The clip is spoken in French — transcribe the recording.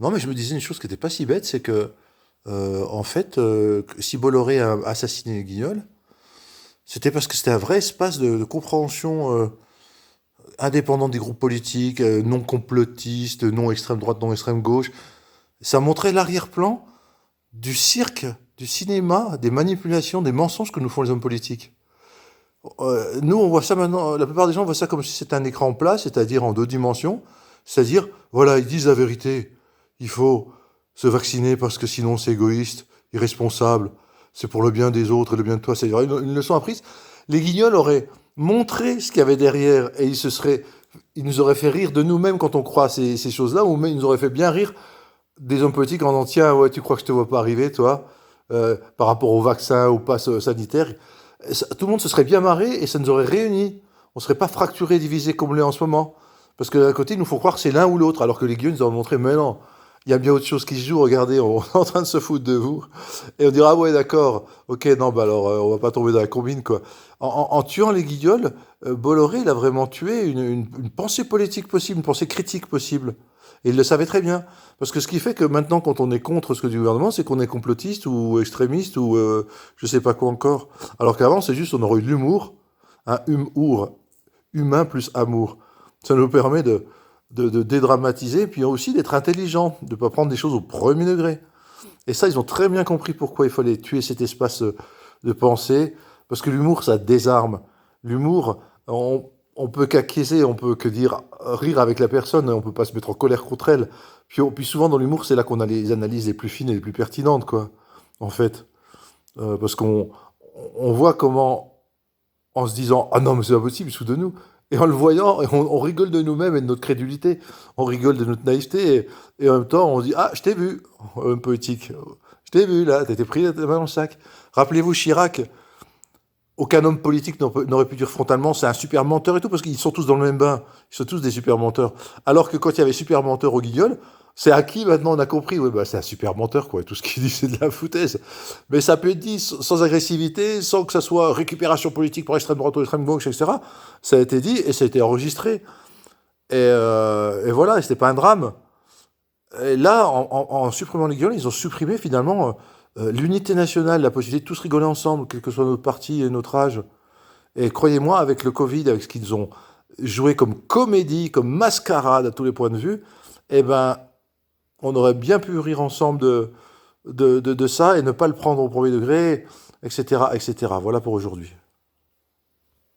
Non, mais je me disais une chose qui n'était pas si bête, c'est que, en fait, si Bolloré a assassiné les Guignols, c'était parce que c'était un vrai espace de compréhension indépendante des groupes politiques, non complotistes, non extrême droite, non extrême gauche. Ça montrait l'arrière-plan du cirque, du cinéma, des manipulations, des mensonges que nous font les hommes politiques. Nous, on voit ça maintenant, la plupart des gens voient ça comme si c'était un écran plat, c'est-à-dire en deux dimensions. C'est-à-dire, voilà, ils disent la vérité. Il faut se vacciner parce que sinon c'est égoïste, irresponsable, c'est pour le bien des autres et le bien de toi. C'est une leçon apprise. Les Guignols auraient montré ce qu'il y avait derrière et ils nous auraient fait rire de nous-mêmes quand on croit à ces choses-là, ou même ils nous auraient fait bien rire des hommes politiques en disant, tiens, ouais, tu crois que je te vois pas arriver, toi, par rapport au vaccin, au pass sanitaire. Tout le monde se serait bien marré et ça nous aurait réunis. On ne serait pas fracturés, divisés comme l'est en ce moment. Parce que d'un côté, il nous faut croire que c'est l'un ou l'autre, alors que les Guignols nous ont montré, mais non, il y a bien autre chose qui se joue, regardez, on est en train de se foutre de vous. Et on dira, ah ouais, d'accord, ok, non, bah alors, on va pas tomber dans la combine, quoi. En tuant les Guignols, Bolloré, il a vraiment tué une pensée politique possible, une pensée critique possible. Et il le savait très bien. Parce que ce qui fait que maintenant, quand on est contre ce que dit le gouvernement, c'est qu'on est complotiste ou extrémiste ou je sais pas quoi encore. Alors qu'avant, c'est juste, on aurait eu de l'humour, un humour, humain plus amour. Ça nous permet de dédramatiser, puis aussi d'être intelligent, de ne pas prendre des choses au premier degré. Et ça, ils ont très bien compris pourquoi il fallait tuer cet espace de pensée, parce que l'humour, ça désarme. L'humour, on peut qu'acquiescer, on peut que dire rire avec la personne, on peut pas se mettre en colère contre elle. Puis souvent dans l'humour, c'est là qu'on a les analyses les plus fines et les plus pertinentes, quoi, en fait. Parce qu'on voit comment, en se disant ah non mais c'est pas possible, il se fout de nous, et en le voyant, on rigole de nous-mêmes et de notre crédulité, on rigole de notre naïveté, et en même temps on dit ah je t'ai vu, homme politique, je t'ai vu là, t'étais pris la main dans le sac. Rappelez-vous Chirac, aucun homme politique n'aurait pu dire frontalement c'est un super menteur et tout, parce qu'ils sont tous dans le même bain, ils sont tous des super menteurs. Alors que quand il y avait super menteur au Guignol, c'est acquis maintenant, on a compris, ouais, bah, c'est un super menteur, quoi, tout ce qu'il dit c'est de la foutaise. Mais ça peut être dit sans agressivité, sans que ça soit récupération politique par extrême droite ou extrême gauche, etc. Ça a été dit et ça a été enregistré. Et voilà, et c'était pas un drame. Et là, en supprimant les Guignols, ils ont supprimé finalement l'unité nationale, la possibilité de tous rigoler ensemble, quel que soit notre parti et notre âge. Et croyez-moi, avec le Covid, avec ce qu'ils ont joué comme comédie, comme mascarade à tous les points de vue, eh ben, on aurait bien pu rire ensemble de ça et ne pas le prendre au premier degré, etc., etc. Voilà pour aujourd'hui.